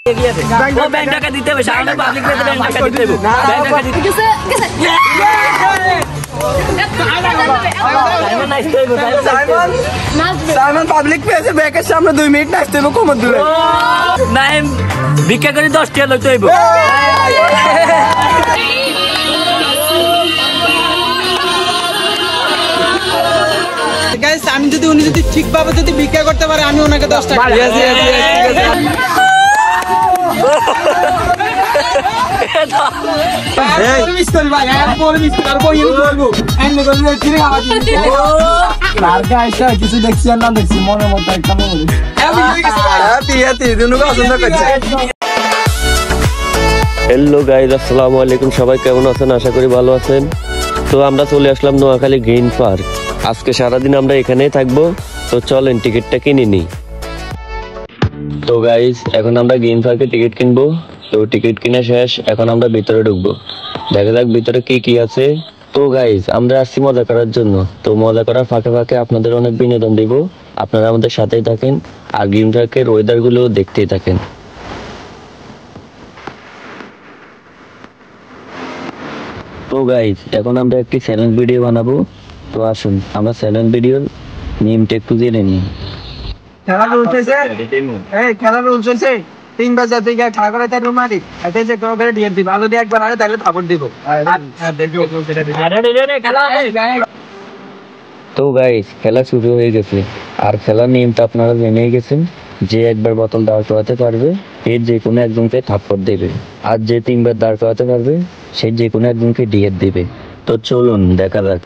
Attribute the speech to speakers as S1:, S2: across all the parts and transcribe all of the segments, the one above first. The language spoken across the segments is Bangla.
S1: ব্যাংক টাকা দিতে হবে, সামনে পাবলিক প্লেসে ব্যাংক টাকা দিতে হবে, ব্যাংক টাকা দিতে হবে।
S2: সাইমন পাবলিক প্লেসে ব্যাংকের সামনে 2 মিনিট নাচতে হবে কোমর ধরে।
S1: নাইম ভিক্ষা করে 10 টাকা লইতে হইব।
S2: গাইস আমি যদি উনি যদি ঠিকভাবে যদি ভিক্ষা করতে পারে আমি ওনাকে 10 টাকা কিছু দেখছি আর না দেখছি মনের মতো একটা
S3: হ্যালো গাইজ, আসসালামু আলাইকুম। সবাই কেমন আছেন? আশা করি ভালো আছেন। তো আমরা চলে আসলাম নোয়াখালী গ্রিন পার্ক। আজকে সারাদিন আমরা এখানেই থাকবো। তো চলেন টিকিটটা কিনে নিই। তো গাইজ এখন আমরা গ্রিন পার্কে টিকিট কিনবো। তো টিকিট কিনে শেষ, এখন আমরা ভিতরে ঢুকবো। দেখা যাক ভিতরে কি কি আছে। তো গাইজ আমরা আসছি মজা করার জন্য। তো মজা করার ফাঁকে ফাঁকে আপনাদের অনেক বিনোদন দিব। আপনারা আমাদের সাথেই থাকেন আর গ্রিন পার্কের ওয়েদার গুলো দেখতেই থাকেন। তো গাইজ এখন আমরা একটি চ্যালেঞ্জ ভিডিও বানাবো। তো আসুন আমরা চ্যালেঞ্জ ভিডিওর নেমটা একটু জেনে নিই।
S2: খেলা উঠেছে, খেলা উঠেছে 3 বাজে থেকে ঠাকুর তার রুমারি এতে করে দিয়ে দিই, ভালো দিয়ে একবার আরে তাহলে থাপড় দিব।
S3: তো গাইজ খেলা শুরু হয়ে গেছে আর খেলার নিয়মটা আপনারা জেনেই গেছেন। যে একবার বোতল দাঁড় করাতে পারবে এর যে কোনো একজনকে থাপ্পড় দেবে, আর যে 3 বার দাঁড় করাতে পারবে সে যে কোনো একজনকে ডিএড দেবে। তো চলুন দেখা যাক।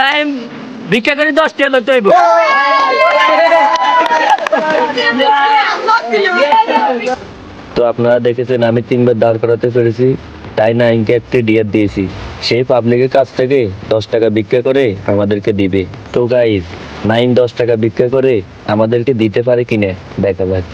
S1: নাইম ভিক্ষা করে 10 টাকা লইতে হইব।
S3: তো আপনারা দেখেছেন আমি 3 বার দাঁড় করাতে পেরেছি, তাই নাইমকে একটি ডিএড দিয়েছি। সেই পাবলিকের কাছ থেকে 10 টাকা ভিক্ষা করে আমাদেরকে দিবে। তো গাইজ নাইম 10 টাকা ভিক্ষা করে আমাদেরকে দিতে পারে কিনা দেখা যাক।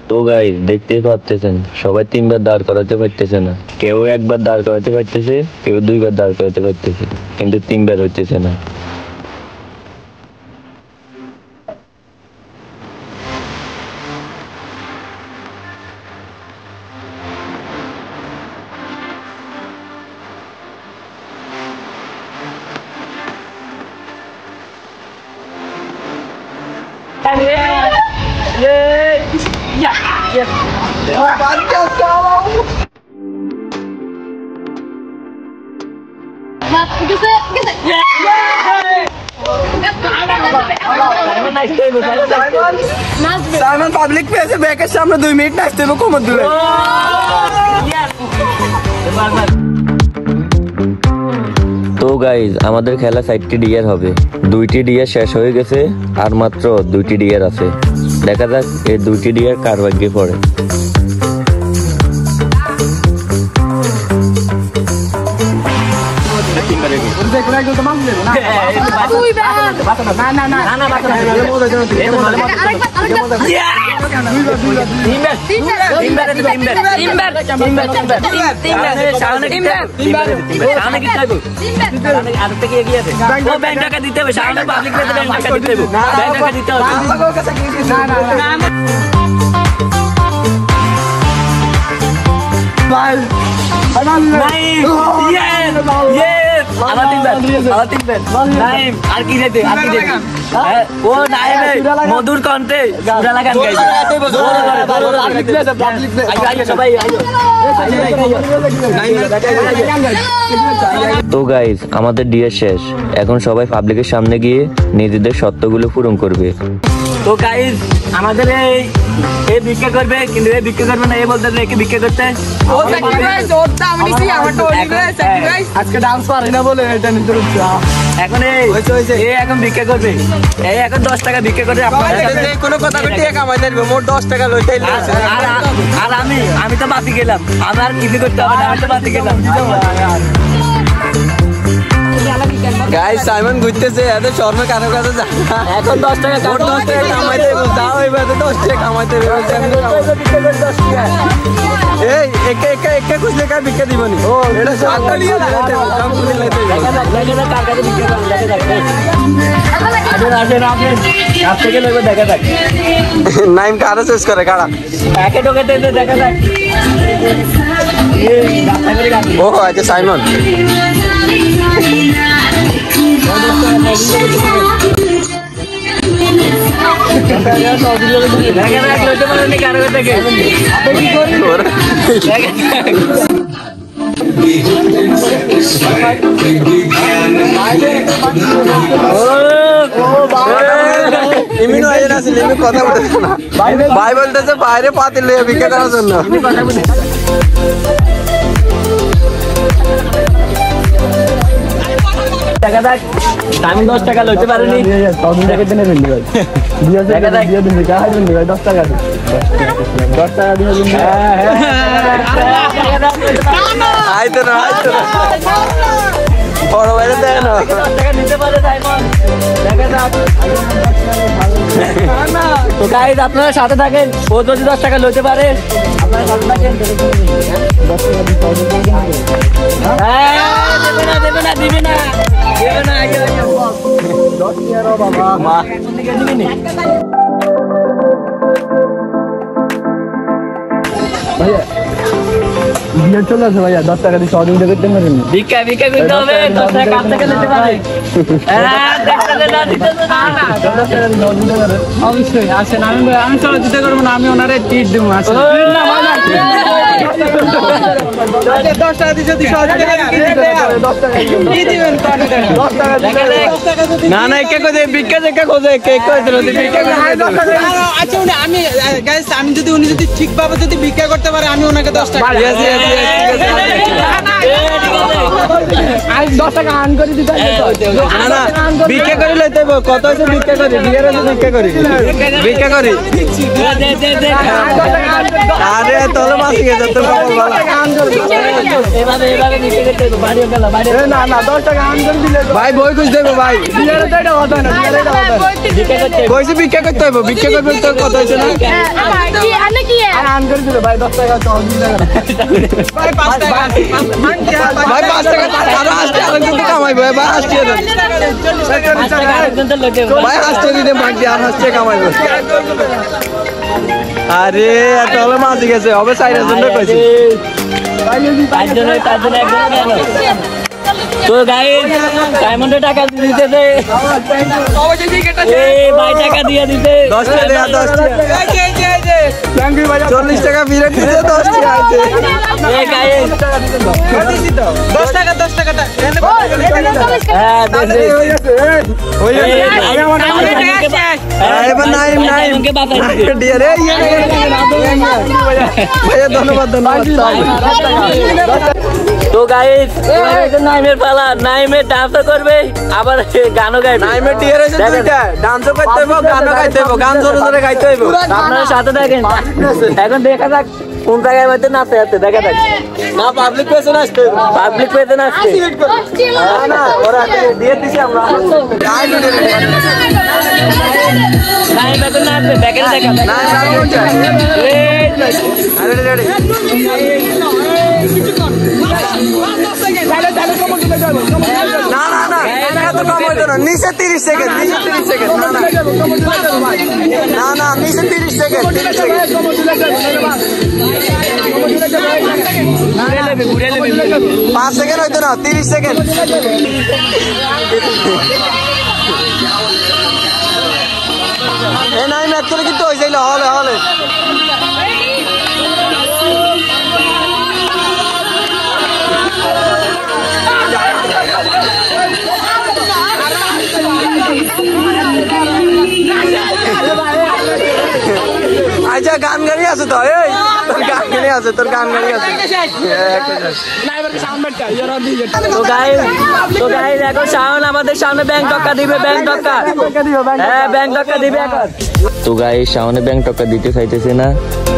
S3: তো গাইস দেখতেই পাচ্ছেন সবাই 3 বার দাঁড় করাতে পারতেছে না। কেউ 1 বার দাঁড় করাতে পারতেছে, কেউ 2 বার দাঁড় করাতে পারতেছে, কিন্তু 3 বার হইতেছে না।
S2: সাইমন পাবলিক প্লেসে ব্যাংকের সামনে 2 মিনিট নাচতে হবে কোমর ধরে।
S3: তো গাইজ আমাদের খেলা 4টি ডিয়ার হবে। 2টি ডিয়ার শেষ হয়ে গেছে আর মাত্র 2টি ডিয়ার আছে। দেখা যাক এই 2টি ডিয়ার কার ভাগ্যে পড়ে।
S1: ব্যাংক টাকা দিতে হবে, সামনে পাবলিক প্লেসে ব্যাংক টাকা দিতে হবে, ব্যাংক টাকা দিতে হবে। মধুর কণ্ঠে
S3: তো গাইজ আমাদের ডিএ শেষ, এখন সবাই পাবলিকের সামনে গিয়ে নিজেদের সত্যগুলো পূরণ করবে।
S1: তো গাইস আমাদের এই ভিক্ষা করবে, কিন্তু এই ভিক্ষা করবে না, এই বলতে একে ভিক্ষা করতে।
S2: আজকে ডান্স পারে না বলে এটা নিতে
S1: এখন এখন ভিক্ষা করবে, এই এখন 10 টাকা ভিক্ষা করে
S2: কোনো কথা কামাই দেবে, মোট 10 টাকা লইতে।
S1: আর আমি তো বাতি গেলাম, আমার কিছু করতে হবে না, আমি তো বাতি গেলাম।
S2: গাইস সাইমন ঘুরতেছে, এত শর্মে কারো কাছে যা।
S1: এখন 10 টাকা
S2: 10 টাকা কামাই দেবে, যাও এবার 10 টাকা কামাই দেবে। এই একে খুঁজলে কার ভিক্ষা দিবনি? ও এটা সরকারি লাইতে কোম্পানি লাইতে। নাইম কারা শেষ করে কারা
S1: দেখা যাক।
S2: ও আচ্ছা সাইমন কথা বলতেছে না, ভাই বলতেছে বাইরে পাতিল লইয়া ভিক্ষা করার জন্য।
S1: দেখা যাক, আমি 10 টাকা লইতে পারিনি।
S2: আইতো না বড় বাইরে দেয় না।
S1: তো গাইস আপনারা সাথে থাকেন, ও যদি 10 টাকা লইতে পারে আপনারা সাথে থাকেন। দেবে না
S2: চলে আসে ভাইয়া, 10 টাকা দিয়ে সহযোগিতা করতে পারেন।
S1: ভিক্ষা করতে হবে, 10 টাকা কাছ থেকে নিতে পারে।
S2: অবশ্যই আসেন, আমি চলচ্চিত্র করবো না, আমি ওনারে টিট দেবো। 10 টাকা দিয়ে যদি সহযোগিতা না না কে কোথায় ভিক্ষা দেখা খোঁজে কে আমি যদি উনি যদি ঠিকভাবে যদি ভিক্ষা করতে পারে আমি ওনাকে 10 টাকা 10 টাকা আন করে দিতে ভিক্ষা করে লইতে কত হয়েছে ভিক্ষা করি ভিক্ষা করি আরে তোর মাসি গেছে তোর না না 10 টাকা আন করে দিলে ভাই বই খুঁজ দেবো ভাই কইছে ভিক্ষা করতে হবে ভিক্ষা করবে তোর কত হয়েছে না আন করে দিলে ভাই 10 টাকা ভাই 5 টাকা ভাই 5 টাকা আরো আসতে আর কিন্তু কামাইবো ভাই আসতে ভাই আসতে দিতে মাগি আর আসতে কামাইবো আরে এত হলো মাঝে গেছে হবে 4 জন্য কইছে
S1: তো গাইস ডায়মন্ডে টাকা দিতেছে, ভাই টাকা দিয়ে দিতে
S2: 10 টাকা 40 টাকা বিরাট দিতে 10 টাকা আছে 10 টাকা 10 টাকা
S1: হ্যাঁ
S2: ধন্যবাদ
S1: তো গাইস নাইমের পালা, নাইমে ডান্সও করবে আবার গানও গাইবে।
S2: নাইমে টিয়ার আছে দুইটা, ডান্সও করতে হইব গানও গাইতে হইব, গান জোরে জোরে গাইতে হইব।
S1: আপনারা সাথে থাকেন, এখন দেখা যাক কোন জায়গায় মধ্যে নাচতে যাচ্ছে, দেখা যাক।
S2: না পাবলিক প্লেসে নাচতে হইব,
S1: পাবলিক প্লেসে নাচতে
S2: না না ওরা দিয়ে দিছি আমরা
S1: নাইম এখন নাচবে, ব্যাকের দেখা
S2: না না কোনটা আরে রেডি না না না এত কম হইতো না, নিচে 30 সেকেন্ড নিচে 30 সেকেন্ড না না না না নিচে 30 সেকেন্ড 30 সেকেন্ড 5 সেকেন্ড হইতো না 30 সেকেন্ড এ নাই ম্যাচ করে কিন্তু হয়ে যাইল হলে হলে Bye. আচ্ছা গান গাড়ি আছে তো এই তোর গান গাড়ি আছে তোর গান গাড়ি আছে
S1: তো গাইস এখন শাওন আমাদের সামনে ব্যাংক টক্কা দিবে ব্যাংক টক্কা হ্যাঁ ব্যাংক টক্কা দিবে এখন
S3: তো গাইস শাওনে ব্যাংক টক্কা দিতে চাইতেছে না,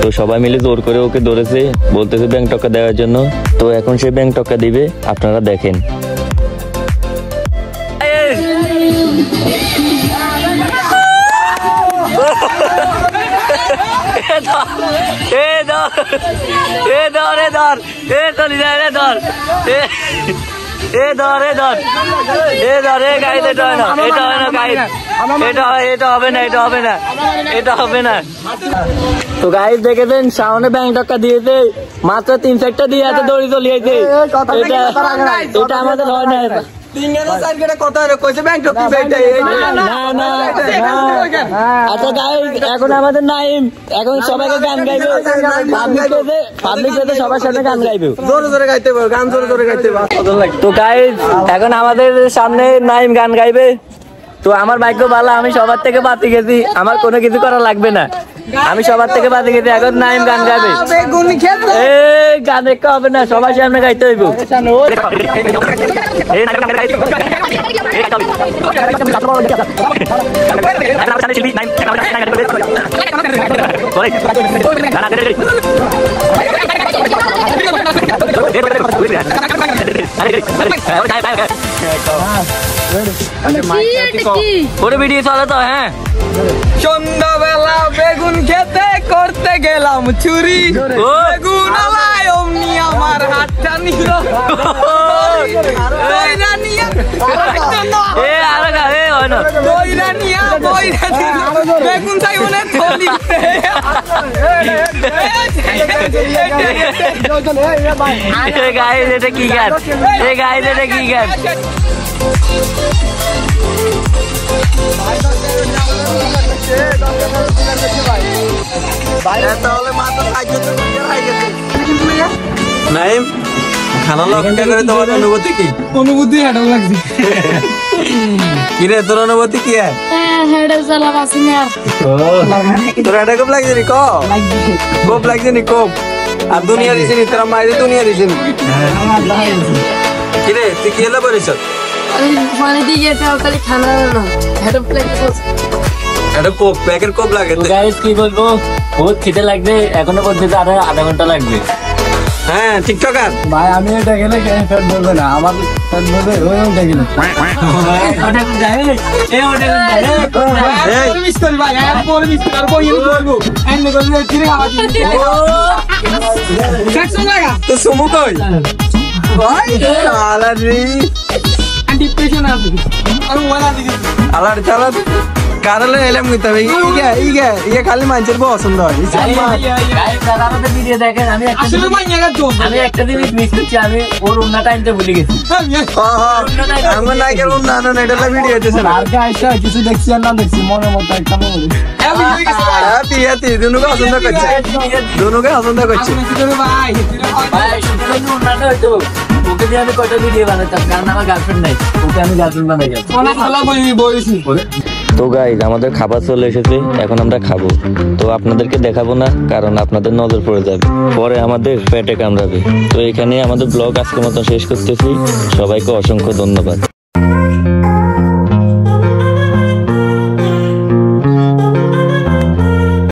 S3: তো সবাই মিলে জোর করে ওকে ধরেছে, বলতেছে ব্যাংক টক্কা দেওয়ার জন্য। তো এখন সে ব্যাংক টক্কা দিবে, আপনারা দেখেন।
S1: তো গাইস দেখেছেন শাওনে ব্যাংক টক্কা দিয়েছে, মাত্র 3-4টা দিয়ে এত দড়ি চলিয়েছে। এটা আমাদের হয় না। আচ্ছা গাইস এখন আমাদের নাইম এখন সবাইকে গান গাইবে, পাবলিক পেতে সবার সাথে গান গাইবে,
S2: জোরে জোরে গাইতে হবে, গান জোরে জোরে গাইতে হবে।
S1: তো গাইস এখন আমাদের সামনে নাইম গান গাইবে। তো আমার ভাগ্য ভালো, আমি সবার থেকে বাতি গেছি, আমার কোনো কিছু করা লাগবে না, আমি সবার থেকে বাতি গেছি। এখন নাইম গান গাইবে, এই গান দেখতে হবে না, সবার সামনে গাইতে হইব। ওরে ভিডিও চলে তো হ্যাঁ।
S2: সন্ধ্যাবেলা বেগুন খেতে করতে গেলাম চুরি, বেগুন আলাই অমনি আমার হাতটা নিল, বইরা নিয়া বেগুন চাই মনে থলিতে।
S1: গাইস এটা কি গান, এই গাইস এটা কি গান?
S2: নাইম খানা লক্ষ্য করে তোমার অনুভূতি কি? অনুভূতি হেডাল লাগছে। কিরে তোর অনুভূতি কি?
S4: হেডাল চালা বাসিনা
S2: তোর হেডাল খুব লাগছে নি? খুব লাগছে নি? খুব আর দুনিয়া দিছে নি? তোরা মাইরে দুনিয়া দিছে নি? কিরে তুই কি এলা বলিস?
S4: পানি দিয়ে খালি খানা না হেডাল প্লেট
S2: এটা কোক প্যাকেট কোক লাগে।
S1: তো গাইস কি বলবো, বহুত খিদে লাগবে, এখনো পর্যন্ত আরো আধা ঘন্টা লাগবে।
S2: হ্যাঁ টিকটকার
S5: ভাই আমি এটা গেলে ফেট বলবে না, আমার ফেট বলবে ওই ওটা গেলে
S1: ওটা কোন যায়? এই ওটা কোন যায়?
S2: এই
S5: মিস্টার ভাই আর পরে মিস্টার আর বই বলবো এন্ড করে চিরে আওয়াজ সেকশন লাগা
S2: তো সুমু কই ভাই? আলারি
S5: ডিপ্রেশন আছে আর ওলা দিকে
S2: আলার চালা কারলে এলাম কইতে হবে। ইগে খালি মানুষের পছন্দ হয়।
S1: গাইস দাদা আমাদের ভিডিও দেখেন, আমি একটা
S5: আসলে মাইয়াগা তো
S1: আমি একটা জিনিস মিস করছি, আমি ওর উন্না টাইমটা ভুলে গেছি।
S2: আমার নায়কের উন্নয়ন এটা ভিডিও হইতেছে না।
S5: আর গাইস কিছু দেখছি আর না দেখছি মনের মতো একটা মনে
S2: হ্যাপি দুনুকে পছন্দ করছে, দুনুকে পছন্দ করছে।
S5: ভাই
S1: ভাই শুধু উন্নাটা হইতো, ওকে দিয়ে আমি কয়টা ভিডিও বানাতাম, কারণ আমার গার্লফ্রেন্ড নাই, ওকে আমি গার্লফ্রেন্ড বানাই গেছি।
S5: অনেক ভালো বইছি
S3: তো গাইজ আমাদের খাবার চলে এসেছে, এখন আমরা খাবো। তো আপনাদেরকে দেখাবো না, কারণ আপনাদের নজর পড়ে যাবে, পরে আমাদের পেটে কামড়াবে। তো এখানে আমাদের ব্লগ আজকের মতো শেষ করতেছি। সবাইকে অসংখ্য ধন্যবাদ।